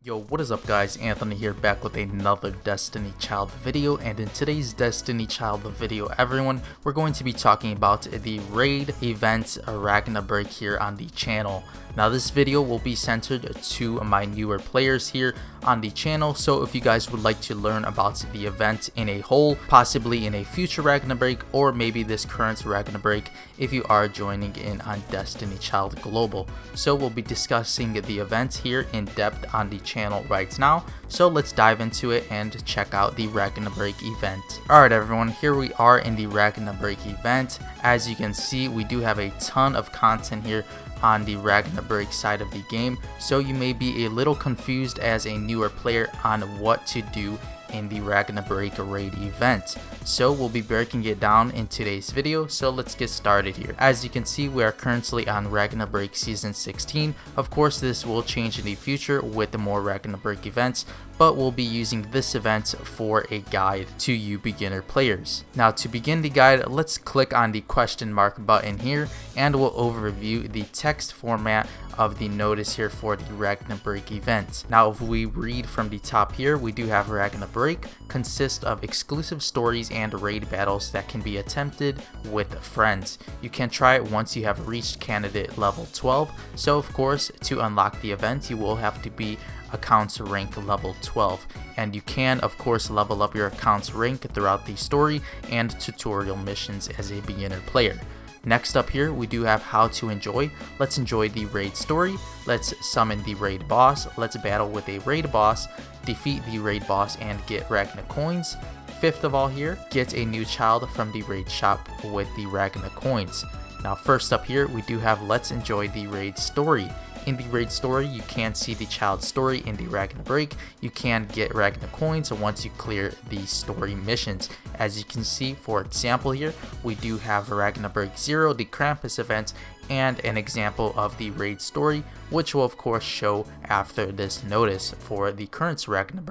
Yo, what is up guys, Anthony here back with another Destiny Child video, and in today's Destiny Child video everyone, we're going to be talking about the raid event Ragna Break here on the channel. Now this video will be centered to my newer players here on the channel, so if you guys would like to learn about the event in a whole, possibly in a future Ragna Break or maybe this current Ragna Break if you are joining in on Destiny Child Global. So we'll be discussing the event here in depth on the channel right now, so let's dive into it and check out the Ragna Break event. Alright everyone, here we are in the Ragna Break event. As you can see, we do have a ton of content here on the Ragna Break side of the game, so you may be a little confused as a newer player on what to do in the Ragna Break raid event. So we'll be breaking it down in today's video, so let's get started here. As you can see, we are currently on Ragna Break season 16. Of course this will change in the future with the more Ragna Break events, but we'll be using this event for a guide to you beginner players. Now to begin the guide, let's click on the question mark button here and we'll overview the text format of the notice here for the Ragna Break event. Now if we read from the top here, we do have Ragna Break consists of exclusive stories and raid battles that can be attempted with friends. You can try it once you have reached candidate level 12, so of course to unlock the event you will have to be accounts rank level 12, and you can of course level up your accounts rank throughout the story and tutorial missions as a beginner player. Next up here we do have how to enjoy. Let's enjoy the raid story, let's summon the raid boss, let's battle with a raid boss, defeat the raid boss and get Ragna coins. Fifth of all here, get a new child from the raid shop with the Ragna coins. Now first up here we do have let's enjoy the raid story. In the raid story, you can see the child story in the Ragna Break. You can get Ragna coins once you clear the story missions. As you can see, for example here, we do have Ragna Break 0, the Krampus event, and an example of the raid story, which will of course show after this notice for the current Ragna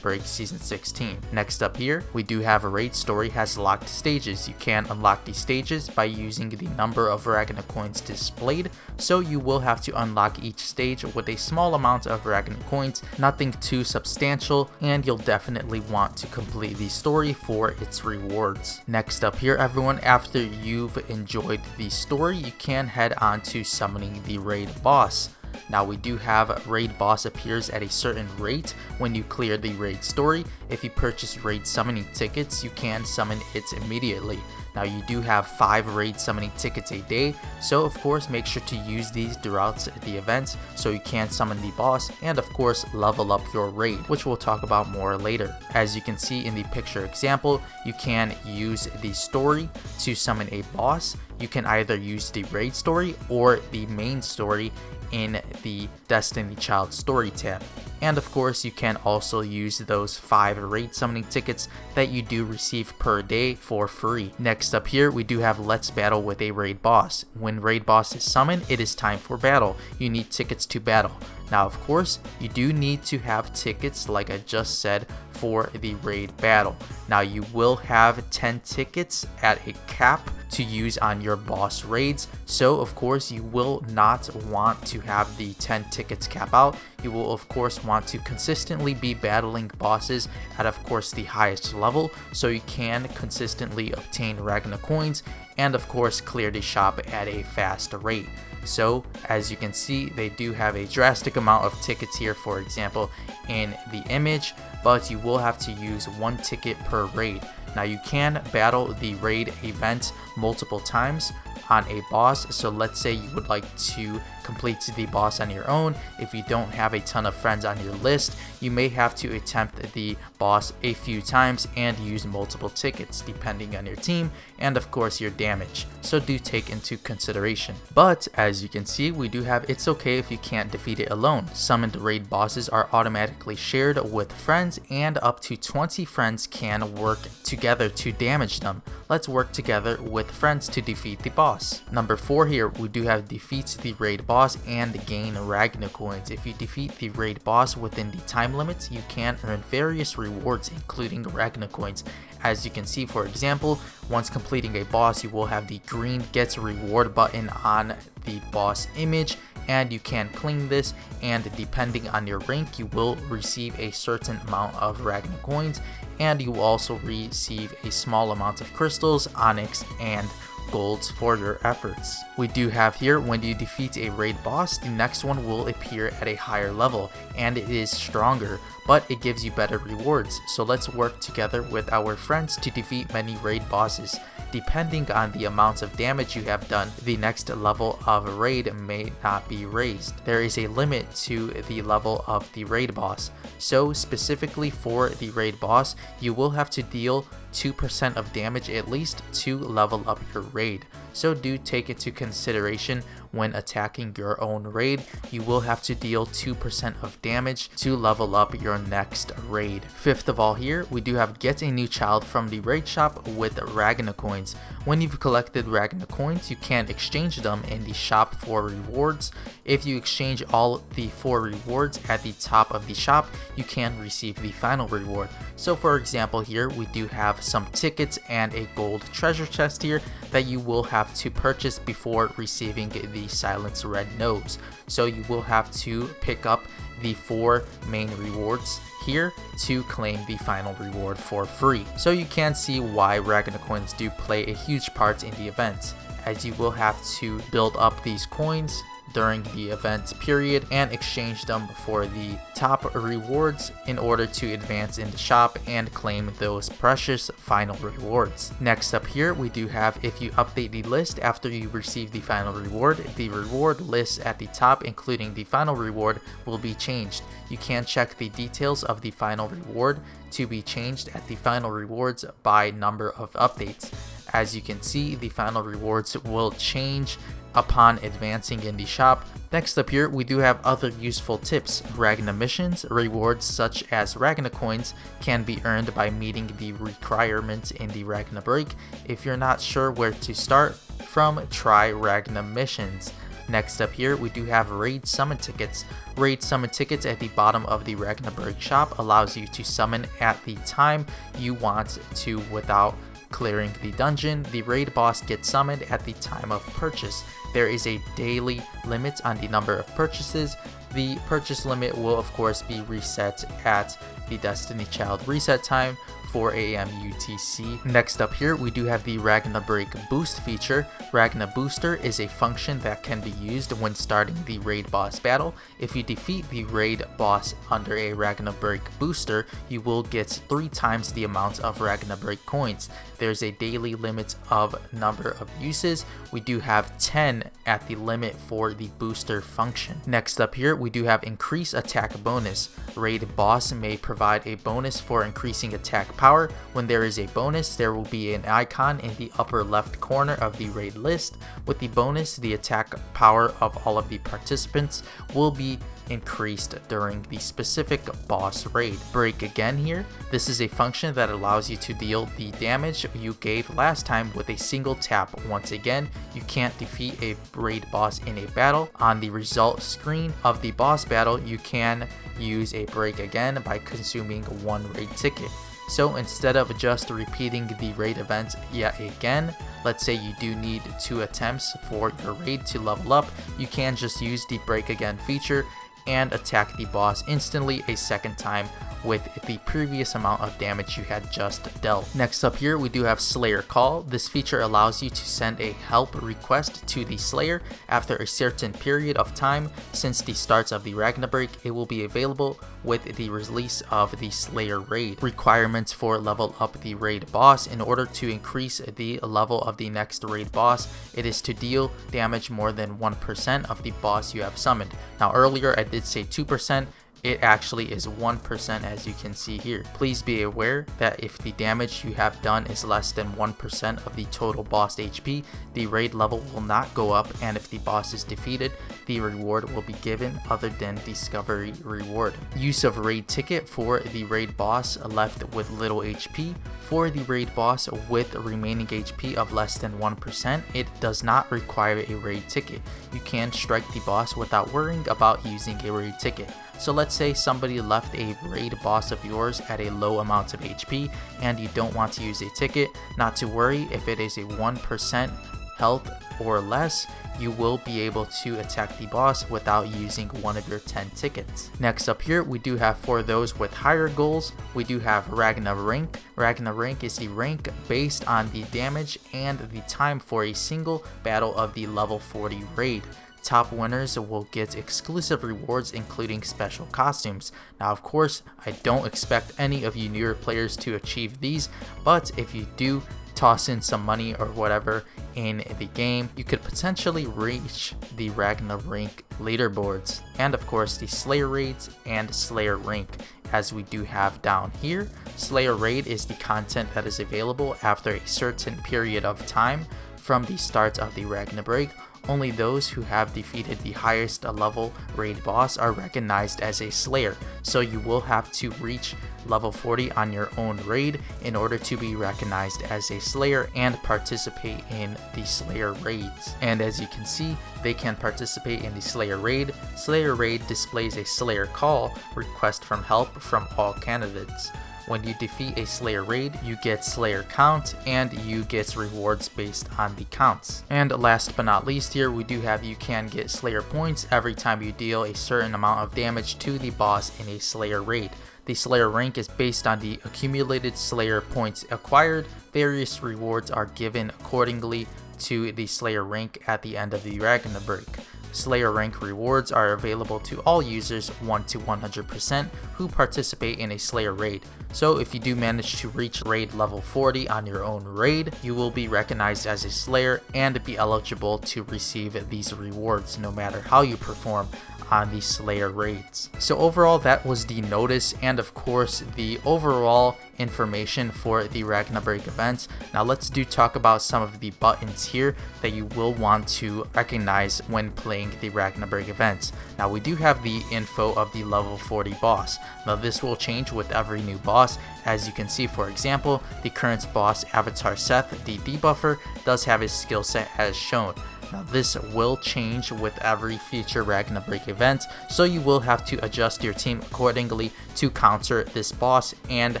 Break season 16. Next up here, we do have a raid story has locked stages. You can unlock these stages by using the number of Ragna coins displayed, so you will have to unlock each stage with a small amount of Ragna coins, nothing too substantial, and you'll definitely want to complete the story for its rewards. Next up here everyone, after you've enjoyed the story, you can head on to summoning the raid boss. Now we do have raid boss appears at a certain rate when you clear the raid story. If you purchase raid summoning tickets, you can summon it immediately. Now you do have 5 raid summoning tickets a day, so of course make sure to use these throughout the event so you can summon the boss and of course level up your raid, which we'll talk about more later. As you can see in the picture example, you can use the story to summon a boss. You can either use the raid story or the main story in the Destiny Child story tab. And of course you can also use those 5 raid summoning tickets that you do receive per day for free. Next up here we do have let's battle with a raid boss. When raid boss is summoned, it is time for battle. You need tickets to battle. Now of course you do need to have tickets like I just said for the raid battle. Now you will have 10 tickets at a cap to use on your boss raids, so of course you will not want to have the 10 tickets cap out. You will of course want to consistently be battling bosses at of course the highest level so you can consistently obtain Ragna coins and of course clear the shop at a fast rate. So as you can see, they do have a drastic amount of tickets here, for example in the image, but you will have to use 1 ticket per raid. Now you can battle the raid event multiple times on a boss, so let's say you would like to complete the boss on your own. If you don't have a ton of friends on your list, you may have to attempt the boss a few times and use multiple tickets depending on your team and of course your damage, so do take into consideration. But as you can see, we do have it's okay if you can't defeat it alone. Summoned raid bosses are automatically shared with friends and up to 20 friends can work together to damage them. Let's work together with friends to defeat the boss. Number 4 here, we do have defeats the raid boss and gain Ragna coins. If you defeat the raid boss within the time limits, you can earn various rewards including Ragna coins. As you can see, for example, once completing a boss, you will have the green gets reward button on the boss image and you can claim this, and depending on your rank you will receive a certain amount of Ragna coins, and you will also receive a small amount of crystals, onyx, and golds for your efforts. We do have here, when you defeat a raid boss, the next one will appear at a higher level, and it is stronger, but it gives you better rewards. So let's work together with our friends to defeat many raid bosses. Depending on the amount of damage you have done, the next level of raid may not be raised. There is a limit to the level of the raid boss. So specifically for the raid boss, you will have to deal 2% of damage at least to level up your raid. So do take into consideration when attacking your own raid, you will have to deal 2% of damage to level up your next raid. Fifth of all here, we do have get a new child from the raid shop with Ragna coins. When you've collected Ragna coins, you can exchange them in the shop for rewards. If you exchange all the 4 rewards at the top of the shop, you can receive the final reward. So for example here, we do have some tickets and a gold treasure chest here that you will have to purchase before receiving the Silence Red Nose. So you will have to pick up the 4 main rewards here to claim the final reward for free. So you can see why Ragna coins do play a huge part in the event, as you will have to build up these coins during the event period and exchange them for the top rewards in order to advance in the shop and claim those precious final rewards. Next up here, we do have, if you update the list after you receive the final reward, the reward list at the top including the final reward will be changed. You can check the details of the final reward to be changed at the final rewards by number of updates. As you can see, the final rewards will change upon advancing in the shop. Next up here, we do have other useful tips. Ragna missions, rewards such as Ragna coins can be earned by meeting the requirements in the Ragna Break. If you're not sure where to start from, try Ragna missions. Next up here, we do have raid summon tickets. Raid summon tickets at the bottom of the Ragna Break shop allows you to summon at the time you want to without clearing the dungeon. The raid boss gets summoned at the time of purchase. There is a daily limit on the number of purchases. The purchase limit will of course be reset at the Destiny Child reset time, 4 AM UTC. Next up here, we do have the Ragna Break boost feature. Ragna Booster is a function that can be used when starting the raid boss battle. If you defeat the raid boss under a Ragna Break booster, you will get 3 times the amount of Ragna Break coins. There's a daily limit of number of uses. We do have 10 at the limit for the booster function. Next up here, we do have increase attack bonus. Raid boss may provide a bonus for increasing attack power. When there is a bonus, there will be an icon in the upper left corner of the raid list. With the bonus, the attack power of all of the participants will be increased during the specific boss raid. Break again here. This is a function that allows you to deal the damage you gave last time with a single tap. Once again, you can't defeat a raid boss in a battle. On the result screen of the boss battle, you can use a break again by consuming 1 raid ticket. So instead of just repeating the raid event yet again, let's say you do need 2 attempts for your raid to level up, you can just use the break again feature and attack the boss instantly a second time with the previous amount of damage you had just dealt. Next up here, we do have Slayer Call. This feature allows you to send a help request to the Slayer after a certain period of time. Since the start of the Ragna Break, it will be available with the release of the Slayer raid. Requirements for level up the raid boss. In order to increase the level of the next raid boss, it is to deal damage more than 1% of the boss you have summoned. Now earlier I did say 2%. It actually is 1%, as you can see here. Please be aware that if the damage you have done is less than 1% of the total boss HP, the raid level will not go up, and if the boss is defeated, the reward will be given other than discovery reward. Use of raid ticket for the raid boss left with little HP. For the raid boss with remaining HP of less than 1%, it does not require a raid ticket. You can strike the boss without worrying about using a raid ticket. So let's say somebody left a raid boss of yours at a low amount of HP and you don't want to use a ticket. Not to worry, if it is a 1% health or less, you will be able to attack the boss without using one of your 10 tickets. Next up here, we do have for those with higher goals, we do have Ragna Rank. Ragna Rank is the rank based on the damage and the time for a single battle of the level 40 raid. Top winners will get exclusive rewards including special costumes. Now of course, I don't expect any of you newer players to achieve these, but if you do toss in some money or whatever in the game, you could potentially reach the Ragna Rank leaderboards, and of course the Slayer raids and Slayer rank, as we do have down here. Slayer raid is the content that is available after a certain period of time from the start of the Ragna Break. Only those who have defeated the highest level raid boss are recognized as a Slayer, so you will have to reach level 40 on your own raid in order to be recognized as a Slayer and participate in the Slayer raids. And as you can see, they can participate in the Slayer raid. Slayer raid displays a Slayer call, request from help from all candidates. When you defeat a Slayer raid, you get Slayer count and you get rewards based on the counts. And last but not least here, we do have you can get Slayer points every time you deal a certain amount of damage to the boss in a Slayer raid. The Slayer rank is based on the accumulated Slayer points acquired. Various rewards are given accordingly to the Slayer rank at the end of the Ragna Break. Slayer rank rewards are available to all users 1 to 100% who participate in a Slayer raid. So if you do manage to reach raid level 40 on your own raid, you will be recognized as a Slayer and be eligible to receive these rewards no matter how you perform on the Slayer raids. So overall, that was the notice and of course the overall information for the Ragna Break event. Now let's talk about some of the buttons here that you will want to recognize when playing the Ragna Break event. Now we do have the info of the level 40 boss. Now this will change with every new boss. As you can see, for example, the current boss Avatar Seth, the debuffer, does have his skill set as shown. Now this will change with every future Ragna Break event, so you will have to adjust your team accordingly to counter this boss and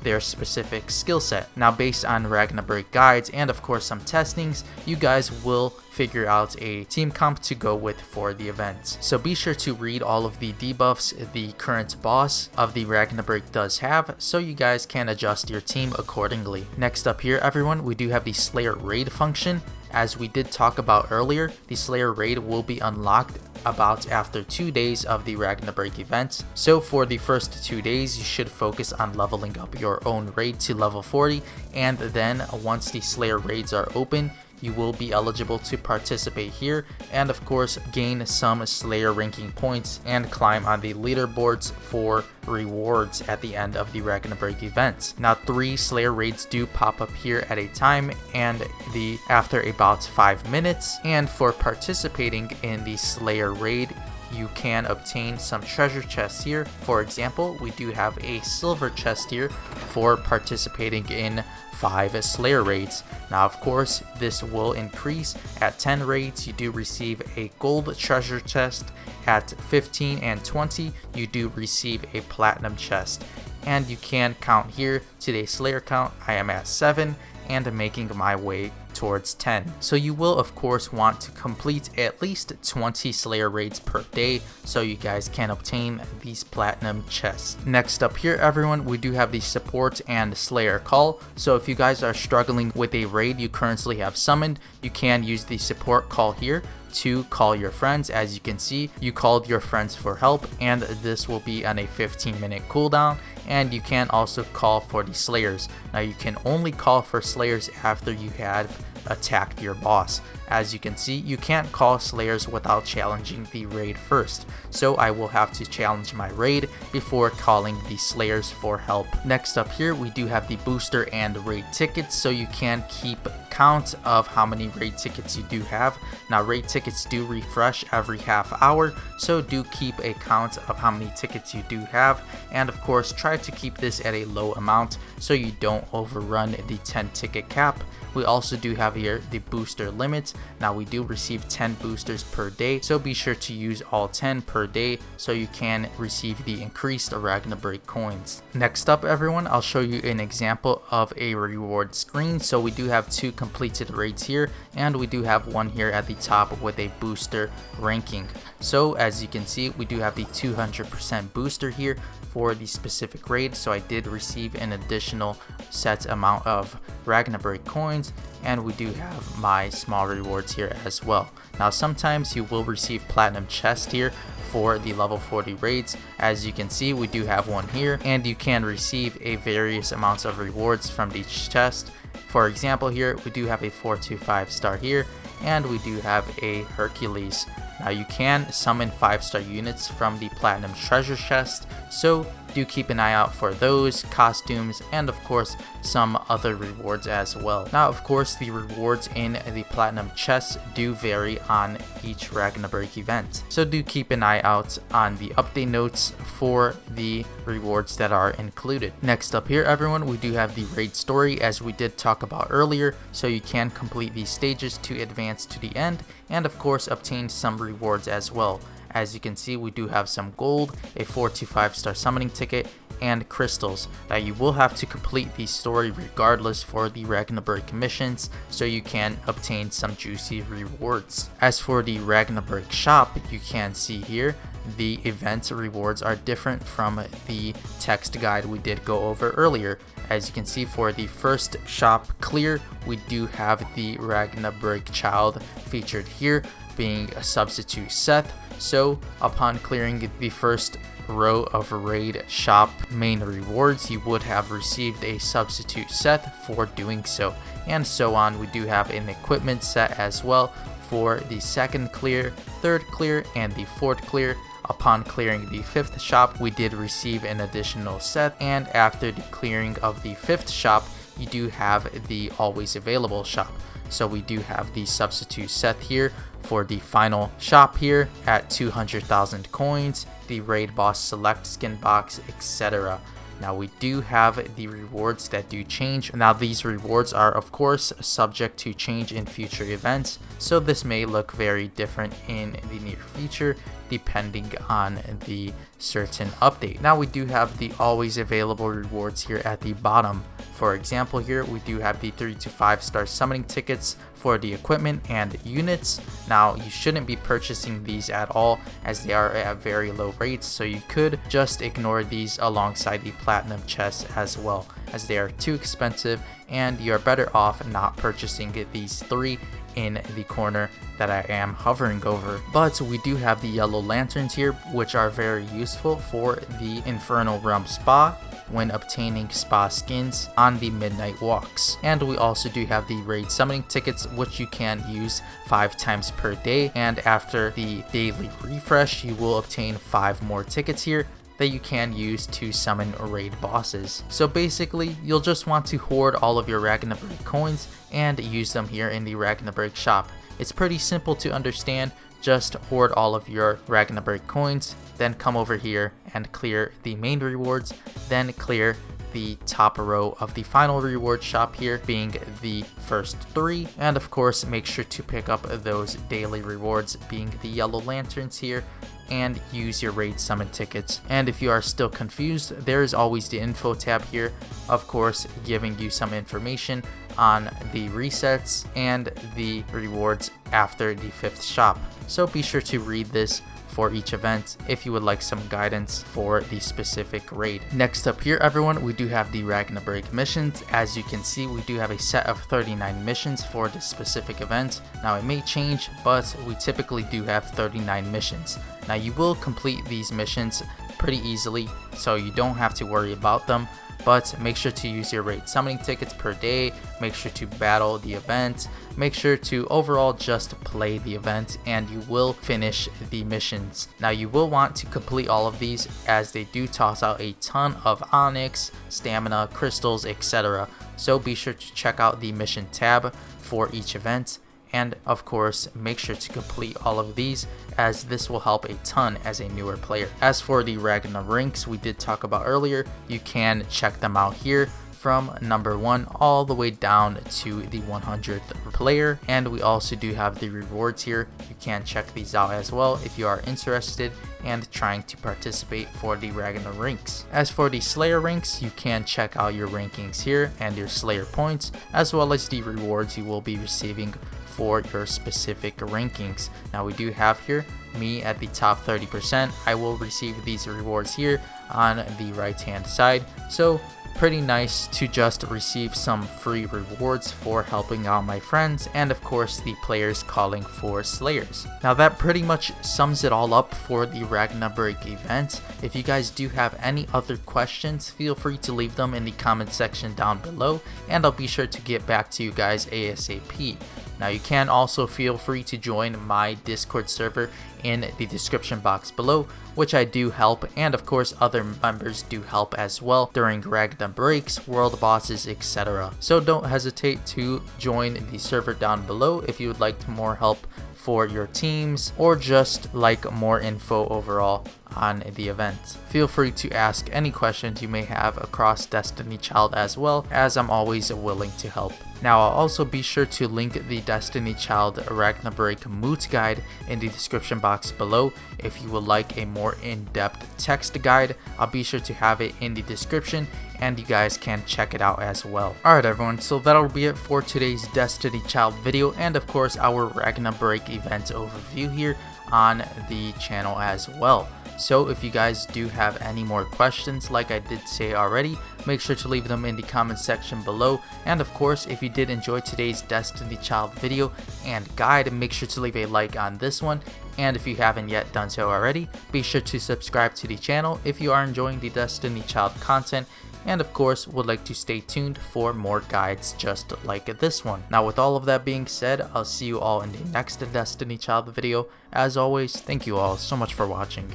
their specific skill set. Now based on Ragna Break guides and of course some testings, you guys will figure out a team comp to go with for the event. So be sure to read all of the debuffs the current boss of the Ragna Break does have, so you guys can adjust your team accordingly. Next up here everyone, we do have the Slayer raid function. As we did talk about earlier, the Slayer raid will be unlocked about after 2 days of the Ragna Break event. So for the first 2 days, you should focus on leveling up your own raid to level 40, and then once the Slayer raids are open, you will be eligible to participate here and of course gain some Slayer ranking points and climb on the leaderboards for rewards at the end of the Ragna Break event. Now 3 Slayer raids do pop up here at a time and after about 5 minutes, and for participating in the Slayer raid you can obtain some treasure chests here. For example, we do have a silver chest here for participating in 5 Slayer raids. Now of course this will increase at 10 raids. You do receive a gold treasure chest. At 15 and 20 you do receive a platinum chest, and you can count here today's Slayer count. I am at 7 and making my way towards 10. So you will of course want to complete at least 20 Slayer raids per day so you guys can obtain these platinum chests. Next up here everyone, we do have the support and Slayer call. So if you guys are struggling with a raid you currently have summoned, you can use the support call here to call your friends. As you can see, you called your friends for help, and this will be on a 15-minute cooldown. And you can also call for the Slayers. Now you can only call for Slayers after you have attacked your boss. As you can see, you can't call Slayers without challenging the raid first, so I will have to challenge my raid before calling the Slayers for help. Next up here, we do have the booster and raid tickets, so you can keep count of how many raid tickets you do have. Now raid tickets do refresh every half hour, so do keep a count of how many tickets you do have, and of course try to keep this at a low amount so you don't overrun the 10 ticket cap. We also do have here the booster limit. rewards. Now we do receive 10 boosters per day, so be sure to use all 10 per day so you can receive the increased Ragna Break coins. Next up everyone, I'll show you an example of a reward screen. So we do have 2 completed raids here, and we do have one here at the top with a booster ranking. So as you can see, we do have the 200% booster here for the specific raid, so I did receive an additional set amount of Ragna Break coins, and we do have my small rewards here as well. Now sometimes you will receive platinum chest here for the level 40 raids. As you can see, we do have one here, and you can receive a various amounts of rewards from each chest. For example, here we do have a 425 star here, and we do have a Hercules. Now you can summon 5-star units from the platinum treasure chest, so do keep an eye out for those costumes and of course some other rewards as well. Now of course the rewards in the platinum chests do vary on each Ragna Break event, so do keep an eye out on the update notes for the rewards that are included. Next up here everyone, we do have the raid story as we did talk about earlier, so you can complete these stages to advance to the end and of course obtain some rewards as well. As you can see, we do have some gold, a 4 to 5-star summoning ticket, and crystals. Now you will have to complete the story regardless for the Ragna Break missions, so you can obtain some juicy rewards. As for the Ragna Break shop, you can see here the event rewards are different from the text guide we did go over earlier. As you can see, for the first shop clear, we do have the Ragna Break child featured here, being a substitute Seth. So upon clearing the first row of raid shop main rewards, you would have received a substitute Seth for doing so, and so on. We do have an equipment set as well for the second clear, third clear, and the fourth clear. Upon clearing the 5th shop, we did receive an additional Seth, and after the clearing of the 5th shop, you do have the always available shop. So we do have the substitute Seth here for the final shop here at 200,000 coins, the raid boss select skin box, etc. Now we do have the rewards that do change. Now these rewards are of course subject to change in future events, so this may look very different in the near future depending on the certain update. Now we do have the always available rewards here at the bottom. For example, here we do have the 3 to 5-star summoning tickets for the equipment and units. Now you shouldn't be purchasing these at all as they are at very low rates, so you could just ignore these alongside the platinum chests as well, as they are too expensive and you're better off not purchasing these 3 in the corner that I am hovering over. But we do have the yellow lanterns here, which are very useful for the Infernal Realm Spa when obtaining spa skins on the midnight walks. And we also do have the raid summoning tickets, which you can use 5 times per day, and after the daily refresh you will obtain 5 more tickets here that you can use to summon raid bosses. So basically you'll just want to hoard all of your Ragna Break coins and use them here in the Ragna Break shop. It's pretty simple to understand. Just hoard all of your Ragna Break coins, then come over here and clear the main rewards, then clear the top row of the final reward shop here, being the first 3, and of course make sure to pick up those daily rewards, being the yellow lanterns here, and use your raid summon tickets. And if you are still confused, there is always the info tab here, of course giving you some information on the resets and the rewards after the 5th shop. So be sure to read this for each event if you would like some guidance for the specific raid. Next up here everyone, we do have the Ragna Break missions. As you can see, we do have a set of 39 missions for this specific event. Now it may change, but we typically do have 39 missions. Now you will complete these missions pretty easily, so you don't have to worry about them, but make sure to use your raid summoning tickets per day, make sure to battle the event, make sure to overall just play the event, and you will finish the missions. Now you will want to complete all of these as they do toss out a ton of onyx, stamina, crystals, etc. So be sure to check out the mission tab for each event. And of course, make sure to complete all of these as this will help a ton as a newer player. As for the Ragna ranks we did talk about earlier, you can check them out here. from number 1 all the way down to the 100th player. And we also do have the rewards here. You can check these out as well if you are interested and trying to participate for the Ragna ranks. As for the Slayer ranks, you can check out your rankings here and your Slayer points, as well as the rewards you will be receiving for your specific rankings. Now we do have here me at the top 30%. I will receive these rewards here on the right hand side. So pretty nice to just receive some free rewards for helping out my friends, and of course the players calling for Slayers. Now that pretty much sums it all up for the Ragna Break event. If you guys do have any other questions, feel free to leave them in the comment section down below, and I'll be sure to get back to you guys ASAP. Now you can also feel free to join my Discord server in the description box below, which I do help, and of course other members do help as well during Ragna Breaks, world bosses, etc. So don't hesitate to join the server down below if you would like more help for your teams or just like more info overall on the event. Feel free to ask any questions you may have across Destiny Child as well, as I'm always willing to help. Now I'll also be sure to link the Destiny Child Ragna Break moot guide in the description box below. If you would like a more in-depth text guide, I'll be sure to have it in the description and you guys can check it out as well. Alright everyone, so that'll be it for today's Destiny Child video, and of course our Ragna Break event overview here on the channel as well. So if you guys do have any more questions, like I did say already, make sure to leave them in the comment section below. And of course, if you did enjoy today's Destiny Child video and guide, make sure to leave a like on this one. And if you haven't yet done so already, be sure to subscribe to the channel if you are enjoying the Destiny Child content, and of course would like to stay tuned for more guides just like this one. Now with all of that being said, I'll see you all in the next Destiny Child video. As always, thank you all so much for watching.